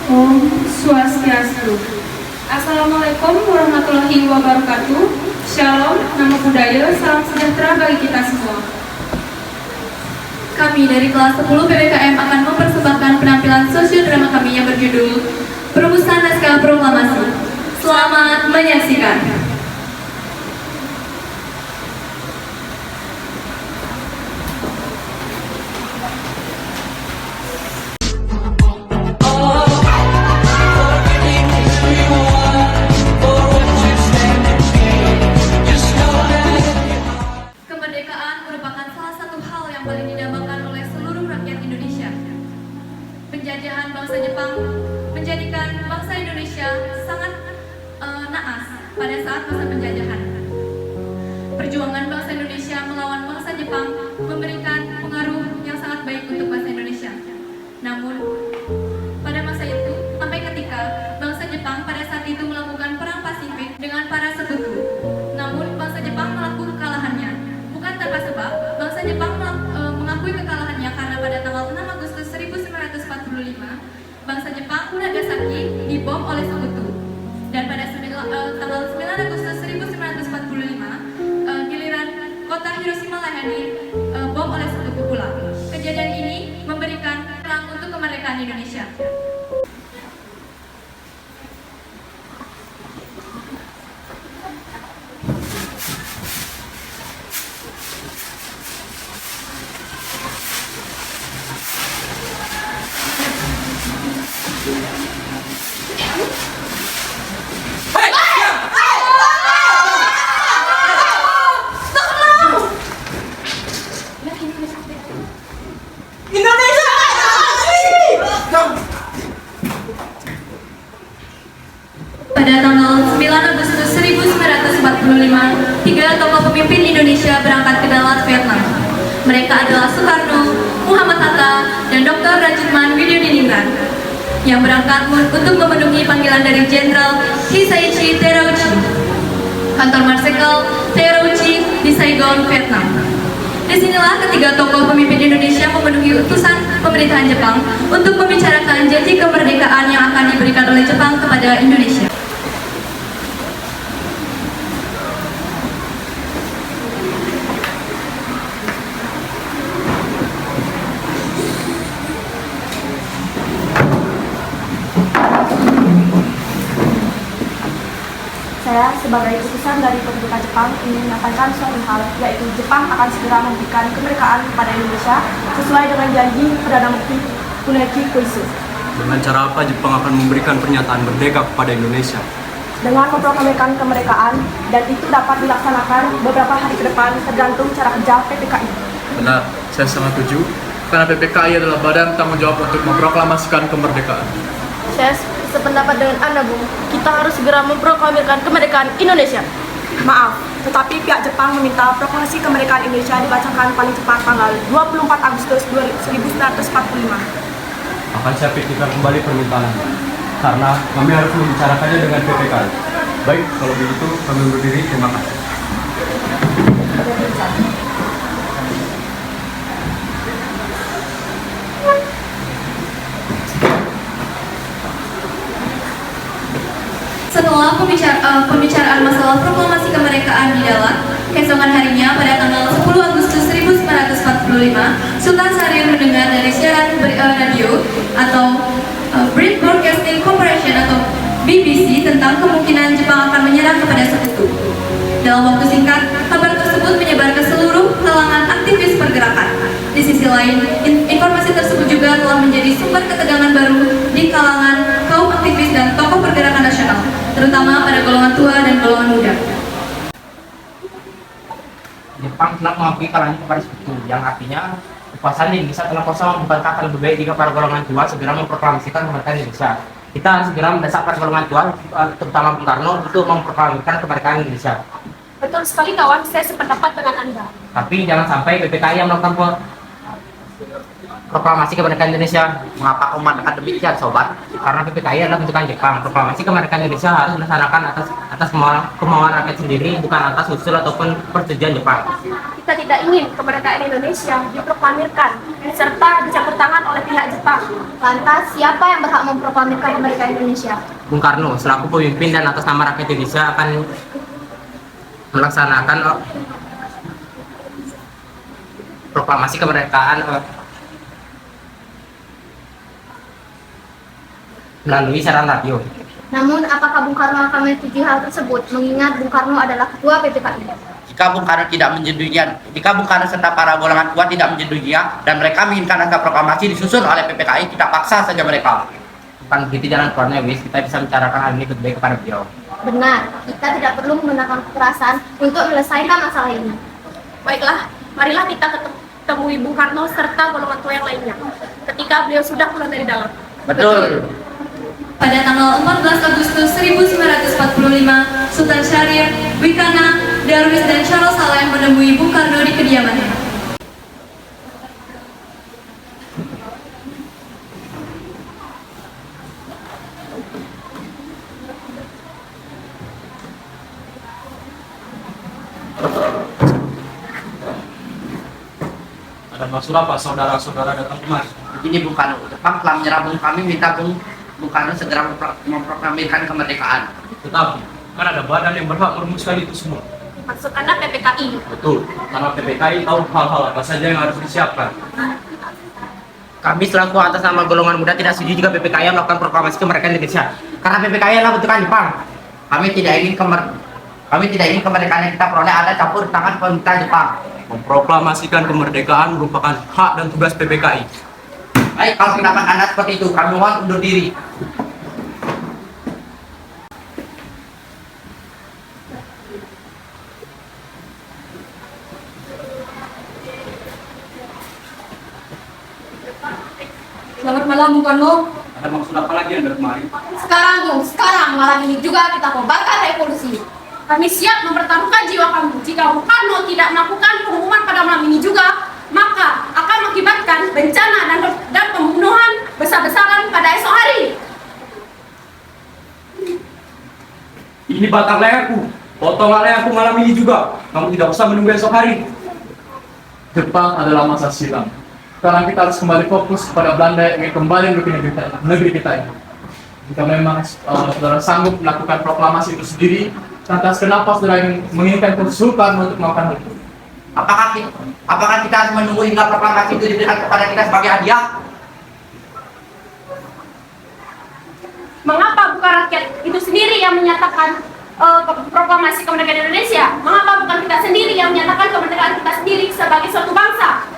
Om Swastiastu. Assalamualaikum warahmatullahi wabarakatuh. Shalom, nama budaya, salam sejahtera bagi kita semua. Kami dari kelas 10 PPKM akan mempersembahkan penampilan sosiodrama kami yang berjudul Perumusan Naskah Proklamasi. Selamat menyaksikan. Kemerdekaan merupakan salah satu hal yang paling didambakan oleh seluruh rakyat Indonesia. Penjajahan bangsa Jepang menjadikan bangsa Indonesia sangat naas pada saat masa penjajahan. Perjuangan bangsa Indonesia melawan bangsa Jepang memberikan pengaruh yang sangat baik untuk bangsa Indonesia. Namun, pada masa itu, sampai ketika bangsa Jepang pada saat itu melakukan perang Pasifik dengan para sekutu. Namun, bangsa Jepang melakukan kekalahannya. Bukan tanpa sebab, bangsa Jepang mengakui kekalahannya karena pada tanggal 6 Agustus 1945, bangsa Jepang Nagasaki dibom oleh sekutu. Dan pada tanggal 9 Agustus 1945, giliran kota Hiroshima Lahani bom oleh sekutu pula. Kejadian ini memberikan perang untuk kemerdekaan Indonesia. Pada tanggal 9 Agustus 1945, 3 tokoh pemimpin Indonesia berangkat ke Dalat, Vietnam. Mereka adalah Soekarno, Muhammad Hatta, dan Dr. Rajitman Widyodiningrat yang berangkat untuk memenuhi panggilan dari Jenderal Hisaichi Terauchi, kantor Marsekal Terauchi di Saigon, Vietnam. Disinilah ketiga tokoh pemimpin Indonesia memenuhi utusan pemerintahan Jepang untuk membicarakan janji kemerdekaan yang akan diberikan oleh Jepang kepada Indonesia. Saya sebagai utusan dari pemerintah Jepang ingin menyampaikan suatu hal, yaitu Jepang akan segera memberikan kemerdekaan kepada Indonesia sesuai dengan janji Perdana Menteri Kunichi Koizumi. Dengan cara apa Jepang akan memberikan pernyataan merdeka kepada Indonesia? Dengan memproklamirkan kemerdekaan, dan itu dapat dilaksanakan beberapa hari ke depan tergantung cara kerja PPKI. Benar, saya sangat setuju, karena PPKI adalah badan tanggung jawab untuk memproklamasikan kemerdekaan. Saya sependapat dengan Anda, Bung. Kita harus segera memproklamirkan kemerdekaan Indonesia. Maaf, tetapi pihak Jepang meminta proklamasi kemerdekaan Indonesia dibacakan paling cepat tanggal 24 Agustus 1945. Akan saya pikirkan kembali permintaan Anda, karena kami harus membicarakannya dengan PPKI. Baik, kalau begitu kami undur diri. Terima kasih. Setelah pembicaraan masalah proklamasi kemerdekaan di Dalat, keesokan harinya pada tanggal 10 Agustus 1945, Sultan Syahrir mendengar dari siaran radio atau British Broadcasting Corporation atau BBC tentang kemungkinan Jepang akan menyerang kepada sekutu. Dalam waktu singkat, kabar tersebut menyebar ke seluruh kalangan aktivis pergerakan. Di sisi lain, informasi tersebut juga telah menjadi sumber ketegangan baru di kalangan kaum aktivis dan tokoh pergerakan nasional, terutama pada golongan tua dan golongan muda. Jepang telah mengakui kalahnya kepada sekutu, yang artinya kekuasaan Indonesia telah kosong. Bukan kata lebih baik jika para golongan tua segera memproklamasikan kemerdekaan Indonesia. Kita harus segera mendesak para golongan tua, terutama Bung Karno, untuk memproklamasikan kemerdekaan Indonesia. Betul sekali kawan, saya sependapat dengan Anda. Tapi jangan sampai PPKI yang melakukan proklamasi kemerdekaan Indonesia. Mengapa kau mengatakan demikian, sobat? Karena PPKI adalah bentukan Jepang. Proklamasi kemerdekaan Indonesia harus dilaksanakan atas kemauan rakyat sendiri, bukan atas usul ataupun persetujuan Jepang. Kita tidak ingin kemerdekaan Indonesia diproklamirkan serta dicampur tangan oleh pihak Jepang. Lantas, siapa yang berhak memproklamirkan kemerdekaan Indonesia? Bung Karno, selaku pemimpin dan atas nama rakyat Indonesia akan melaksanakan proklamasi kemerdekaan melalui siaran radio. Namun, apakah Bung Karno akan menyetujui hal tersebut, mengingat Bung Karno adalah ketua PPKI? Jika Bung Karno jika Bung Karno serta para golongan tua tidak menyetujuinya dan mereka menginginkan naskah proklamasi disusun oleh PPKI, kita paksa saja mereka. Bukan begitu jalan keluarnya, Wis. Kita bisa bicarakan hal ini lebih baik kepada beliau. Benar, kita tidak perlu menggunakan kekerasan untuk menyelesaikan masalah ini. Baiklah, marilah kita temui Bung Karno serta golongan tua yang lainnya ketika beliau sudah keluar dari dalam. Betul. Pada tanggal 14 Agustus 1945, Sultan Syahrir, Wikana, Darwis, dan Charles Saleh menemui Bung Karno di kediamannya. Ada maksud apa saudara-saudara datang kemari? Begini Bung Karno, Jepang telah menyerang kami, minta Bung Karno segera memproklamirkan kemerdekaan. Tetapi kan ada badan yang berhak merumuskan itu semua. Maksud Anda PPKI? Betul, karena PPKI tahu hal-hal apa saja yang harus disiapkan. Kami selaku atas nama golongan muda tidak setuju jika PPKI melakukan proklamasi kemerdekaan Indonesia. Karena PPKI adalah bentukan Jepang. Kami tidak ingin kemerdekaan yang kita peroleh ada campur tangan pemerintah Jepang. Memproklamasikan kemerdekaan merupakan hak dan tugas PPKI. Baik, kalau pendapat Anda seperti itu, kami mohon undur diri. Selamat malam, Bung Karno. Ada maksud apa lagi Anda kemari? Sekarang malam ini juga kita membakar revolusi. Kami siap mempertaruhkan jiwa kami. Jika Bung Karno tidak melakukan pengumuman pada malam ini juga, maka akan mengakibatkan bencana dan pembunuhan besar-besaran pada esok hari. Ini batang leherku, potong leherku malam ini juga. Kamu tidak usah menunggu esok hari. Jepang adalah masa silam. Sekarang kita harus kembali fokus kepada Belanda yang ingin kembali menduduki negeri kita ini. Jika memang saudara sanggup melakukan proklamasi itu sendiri, lantas kenapa saudara menginginkan Sultan untuk melakukan hal itu? Apakah kita harus menunggu hingga proklamasi itu diberikan kepada kita sebagai hadiah? Mengapa bukan rakyat itu sendiri yang menyatakan proklamasi kemerdekaan Indonesia? Mengapa bukan kita sendiri yang menyatakan kemerdekaan kita sendiri sebagai suatu bangsa?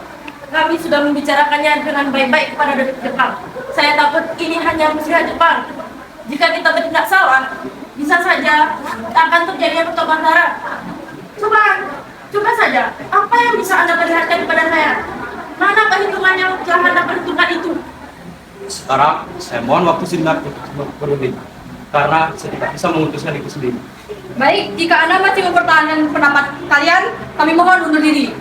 Kami sudah membicarakannya dengan baik-baik kepada Jepang. Saya takut ini hanya musibah Jepang. Jika kita bertindak salah, bisa saja akan terjadi pertumpahan darah. Coba saja, apa yang bisa Anda perlihatkan kepada saya? Mana perhitungan yang telah Anda perhitungkan itu? Sekarang saya mohon waktu sebentar untuk berunding, karena saya tidak bisa memutuskan itu sendiri. Baik, jika Anda masih mempertahankan pendapat kalian, kami mohon undur diri.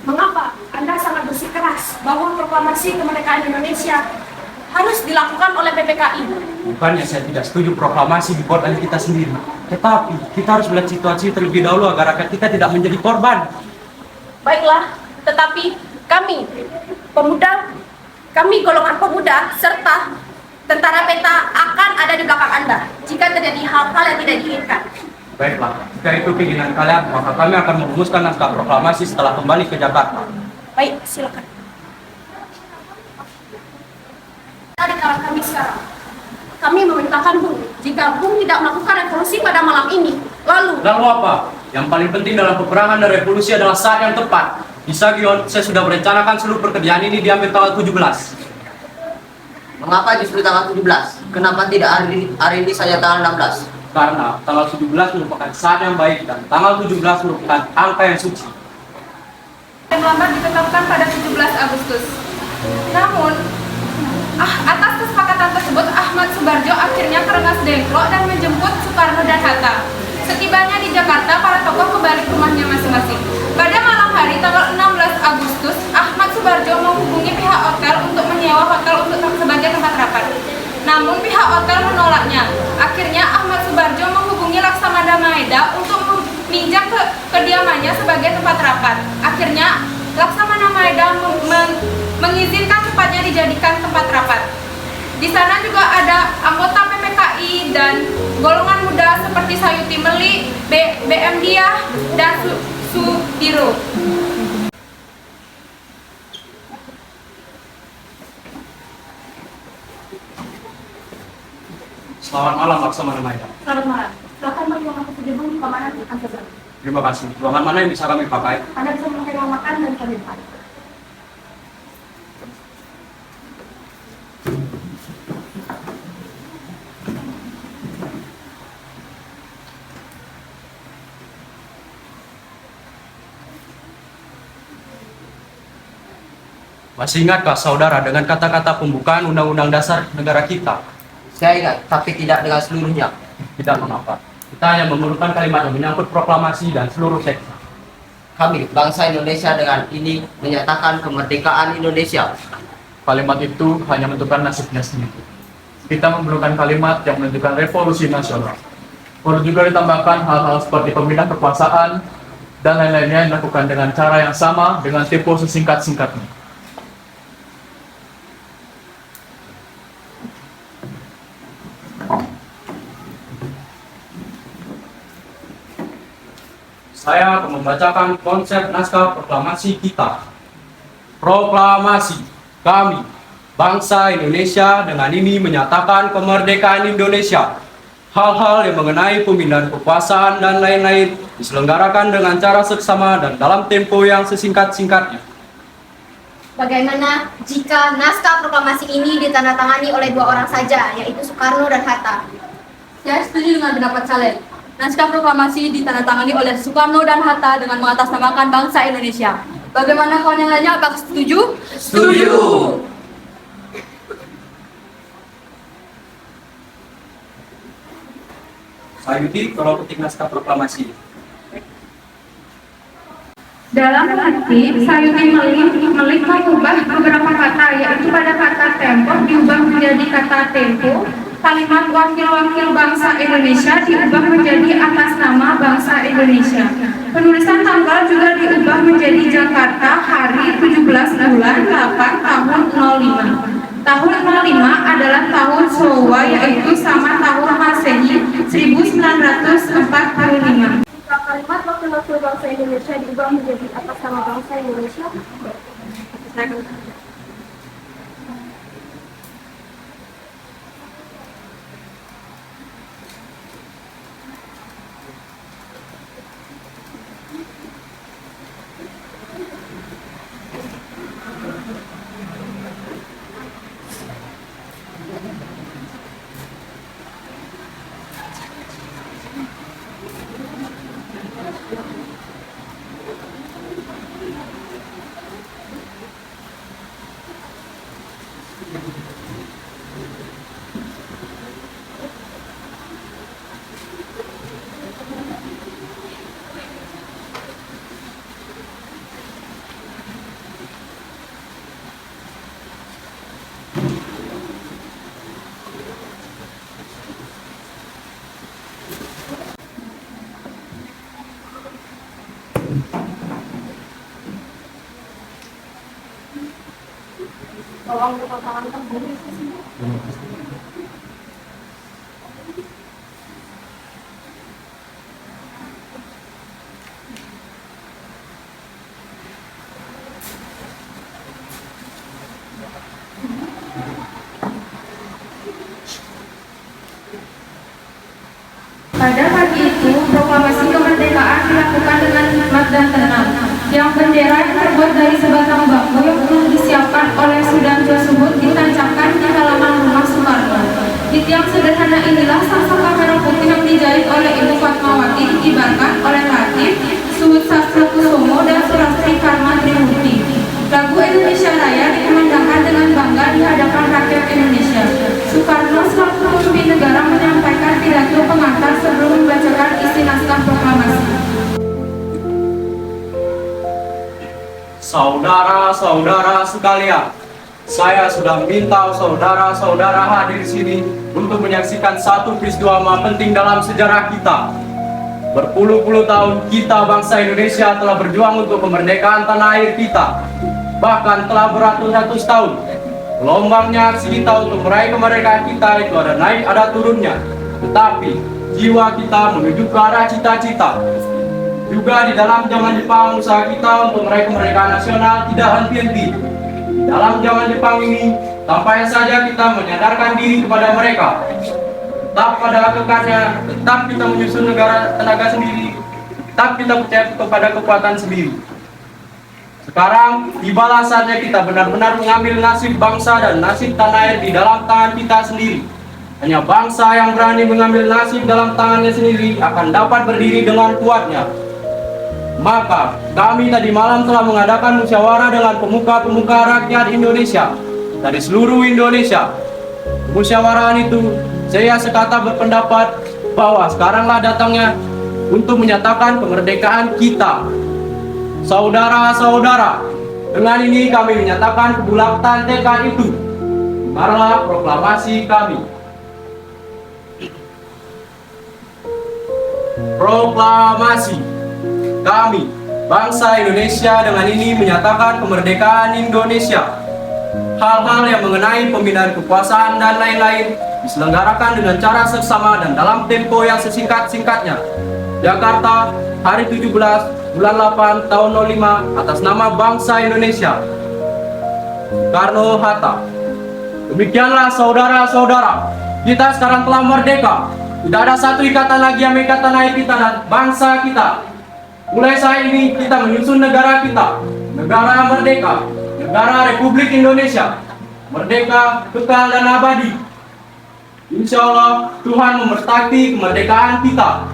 Mengapa Anda sangat bersikeras bahwa proklamasi kemerdekaan Indonesia harus dilakukan oleh PPKI? Bukannya saya tidak setuju proklamasi dibuat oleh kita sendiri, tetapi kita harus melihat situasi terlebih dahulu agar rakyat kita tidak menjadi korban. Baiklah, tetapi kami golongan pemuda serta tentara peta akan ada di belakang Anda jika terjadi hal-hal yang tidak diinginkan. Baiklah, jika itu keinginan kalian, maka kami akan merumuskan naskah proklamasi setelah kembali ke Jakarta. Baik, silakan. Di kawan kami sekarang, kami memerintahkan Bung, jika Bung tidak melakukan revolusi pada malam ini, lalu apa? Yang paling penting dalam peperangan dan revolusi adalah saat yang tepat. Di Sagion, saya sudah merencanakan seluruh pekerjaan ini diambil tanggal 17. Mengapa justru tanggal 17? Kenapa tidak hari ini saja tanggal 16? Karena tanggal 17 merupakan saat yang baik dan tanggal 17 merupakan angka yang suci. Yang lambat ditetapkan pada 17 Agustus. Namun, atas kesepakatan tersebut, Ahmad Subarjo akhirnya ke Rengas Dengklok dan menjemput Soekarno dan Hatta. Setibanya di Jakarta, para tokoh kembali ke rumahnya masing-masing. rumahnya sebagai tempat rapat. Akhirnya Laksamana Maeda mengizinkan tempatnya dijadikan tempat rapat. Di sana juga ada anggota PPKI dan golongan muda seperti Sayuti Meli, BM Diah, dan Sudiro. Selamat malam Laksamana Maeda. Selamat malam. Silakan bagi ruangan kesudian di keamanan akan segera. Terima kasih. Ruangan mana yang bisa kami pakai? Anda bisa memakai ruang makan dan kabin depan. Masih ingatkah saudara dengan kata-kata pembukaan Undang-Undang Dasar negara kita? Saya ingat, tapi tidak dengan seluruhnya. Tidak mengapa. Kita hanya memerlukan kalimat yang menyangkut proklamasi dan seluruh sektor. Kami, bangsa Indonesia dengan ini menyatakan kemerdekaan Indonesia. Kalimat itu hanya menentukan nasibnya sendiri. Kita memerlukan kalimat yang menentukan revolusi nasional. Perlu juga ditambahkan hal-hal seperti pemindahan kekuasaan dan lain-lainnya yang dilakukan dengan cara yang sama dengan tempo sesingkat-singkatnya. Saya akan membacakan konsep naskah proklamasi kita. Proklamasi kami, bangsa Indonesia dengan ini menyatakan kemerdekaan Indonesia. Hal-hal yang mengenai pemindahan kekuasaan dan lain-lain diselenggarakan dengan cara seksama dan dalam tempo yang sesingkat-singkatnya. Bagaimana jika naskah proklamasi ini ditandatangani oleh 2 orang saja, yaitu Soekarno dan Hatta? Saya setuju dengan pendapat Saleh. Naskah proklamasi ditandatangani oleh Soekarno dan Hatta dengan mengatasnamakan bangsa Indonesia. Bagaimana kawan yang lainnya? Apakah setuju? Setuju. Sayuti, tolong ketik naskah proklamasi. Dalam tertib, Sayuti Meli mengubah beberapa kata, yaitu pada kata tempo diubah menjadi kata tempo, kalimat wakil-wakil bangsa Indonesia diubah menjadi atas nama bangsa Indonesia. Penulisan tanggal juga diubah menjadi Jakarta hari 17 bulan 8 tahun 05. Tahun 05 adalah tahun Showa, yaitu sama tahun Masehi 1945. Kalimat wakil-wakil bangsa Indonesia diubah menjadi atas nama bangsa Indonesia. Tolong buka tangan kamu. Pada pagi itu, proklamasi kemerdekaan dilakukan dengan hikmat dan tenang. Yang bendera yang terbuat dari sebatang bambu yang telah disiapkan oleh Sudanjo Subud ditancapkan di halaman rumah Soekarno. Di tiang sederhana inilah sangsaka merah putih yang dijahit oleh Ibu Fatmawati dikibarkan oleh Latif, Suhud Sastrokusumo dan Surastri Karma Trimurti. Lagu Indonesia Raya dikumandangkan dengan bangga di hadapan rakyat Indonesia. Soekarno selaku pemimpin negara menyampaikan pidato pengantar sebelum membacakan isi naskah proklamasi. Saudara-saudara sekalian, saya sudah minta saudara-saudara hadir di sini untuk menyaksikan satu peristiwa penting dalam sejarah kita. Berpuluh-puluh tahun kita bangsa Indonesia telah berjuang untuk kemerdekaan tanah air kita. Bahkan telah beratus-ratus tahun. Gelombangnya aksi kita untuk meraih kemerdekaan kita itu ada naik ada turunnya. Tetapi jiwa kita menuju ke arah cita-cita. Juga di dalam zaman Jepang usaha kita untuk meraih kemerdekaan nasional tidak henti-henti. Dalam zaman Jepang ini tampaknya saja kita menyadarkan diri kepada mereka. Tetap pada kekarnya, tetap kita menyusun negara tenaga sendiri, tetap kita percaya kepada kekuatan sendiri. Sekarang tibalah saatnya kita benar-benar mengambil nasib bangsa dan nasib tanah air di dalam tangan kita sendiri. Hanya bangsa yang berani mengambil nasib dalam tangannya sendiri akan dapat berdiri dengan kuatnya. Maka kami tadi malam telah mengadakan musyawarah dengan pemuka-pemuka rakyat Indonesia dari seluruh Indonesia. Musyawarahan itu saya sekata berpendapat bahwa sekaranglah datangnya untuk menyatakan kemerdekaan kita. Saudara-saudara, dengan ini kami menyatakan kebulatan tekad itu. Dengarlah proklamasi kami. Proklamasi kami, bangsa Indonesia dengan ini menyatakan kemerdekaan Indonesia. Hal-hal yang mengenai pembinaan kekuasaan dan lain-lain diselenggarakan dengan cara seksama dan dalam tempo yang sesingkat-singkatnya. Jakarta, hari 17 bulan 8 tahun 05 atas nama bangsa Indonesia. Soekarno-Hatta. Demikianlah saudara-saudara, kita sekarang telah merdeka. Tidak ada satu ikatan lagi yang mengikat tanah air kita dan bangsa kita. Mulai saat ini kita menyusun negara kita, negara merdeka, negara Republik Indonesia, merdeka, kekal dan abadi. Insya Allah Tuhan memberkati kemerdekaan kita.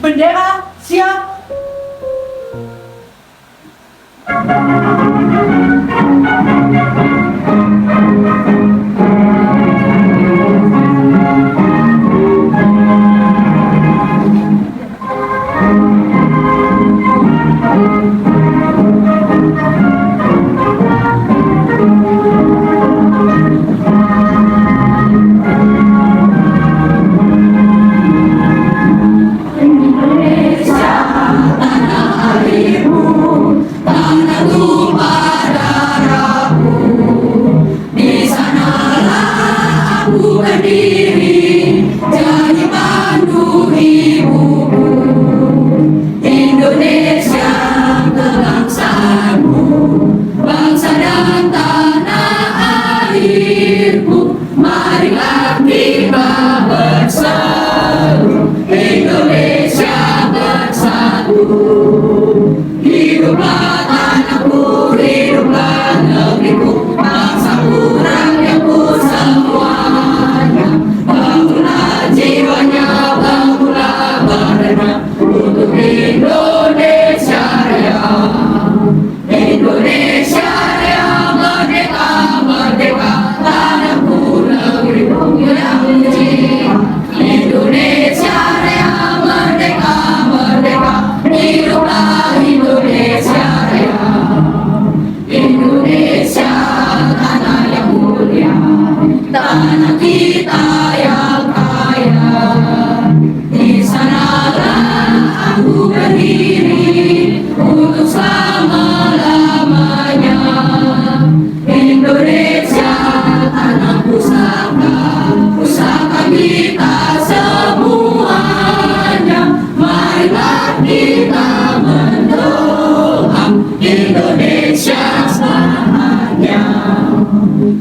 Bendera siap. Indonesia kebangsaanmu, bangsa dan tanah airku, marilah kita bersatu, Indonesia bersatu. Hiduplah tanahku, hiduplah negeriku, bangsaku, rakyatku semuanya. Bangunlah jiwanya, bangunlah badannya. tanah kita yang kaya. Di sanalah aku berdiri untuk selama-lamanya. Indonesia, tanah pusaka, pusaka kita semuanya. Marilah kita mendoa Indonesia selamanya.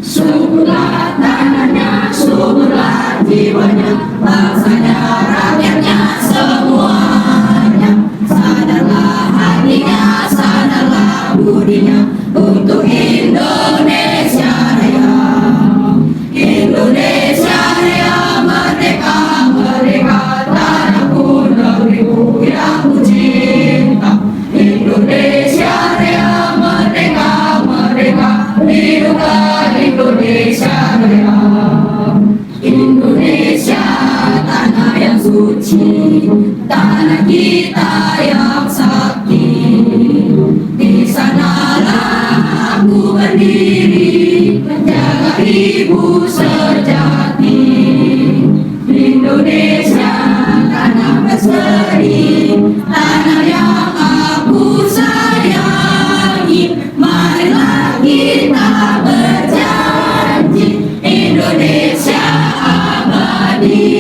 Suburlah tanahnya, suburlah jiwanya, bangsanya, rakyatnya semuanya. Sadarlah hatinya, sadarlah budinya untuk Indonesia Raya. Indonesia Raya, merdeka, merdeka, tanahku, negeriku yang ku cinta. Indonesia Raya, merdeka, merdeka, hiduplah Indonesia Raya. Indonesia, tanah yang suci, tanah kita yang sakti. Di sanalah aku berdiri, menjaga ibu sejati. Indonesia, tanah berseri, tanah yang aku sayangi. Marilah kita berjanji, Indonesia abadi.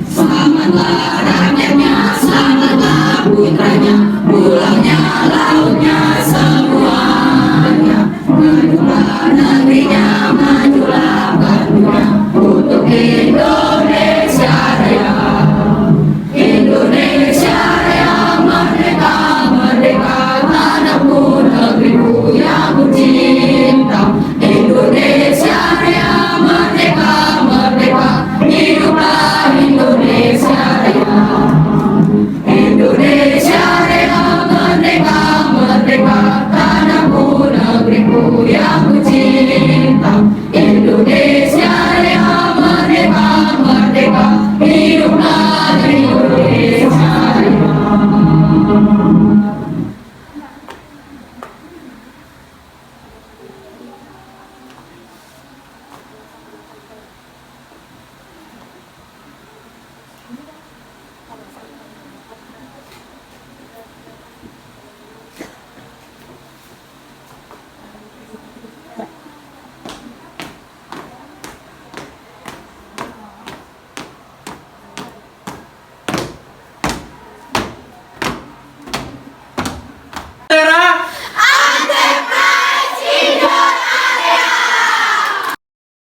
Selamatlah rakyatnya, selamatlah putranya, pulaunya, lautnya, semuanya. Majulah negerinya, majulah bangsa untuk Indonesia Raya. Indonesia Raya, merdeka, merdeka, tanahku, negeriku yang ku cinta. Indonesia Raya, merdeka, merdeka, hiduplah Indonesia Raya. Indonesia Raya, merdeka, merdeka, tanahku, negeriku yang ku cinta. Indonesia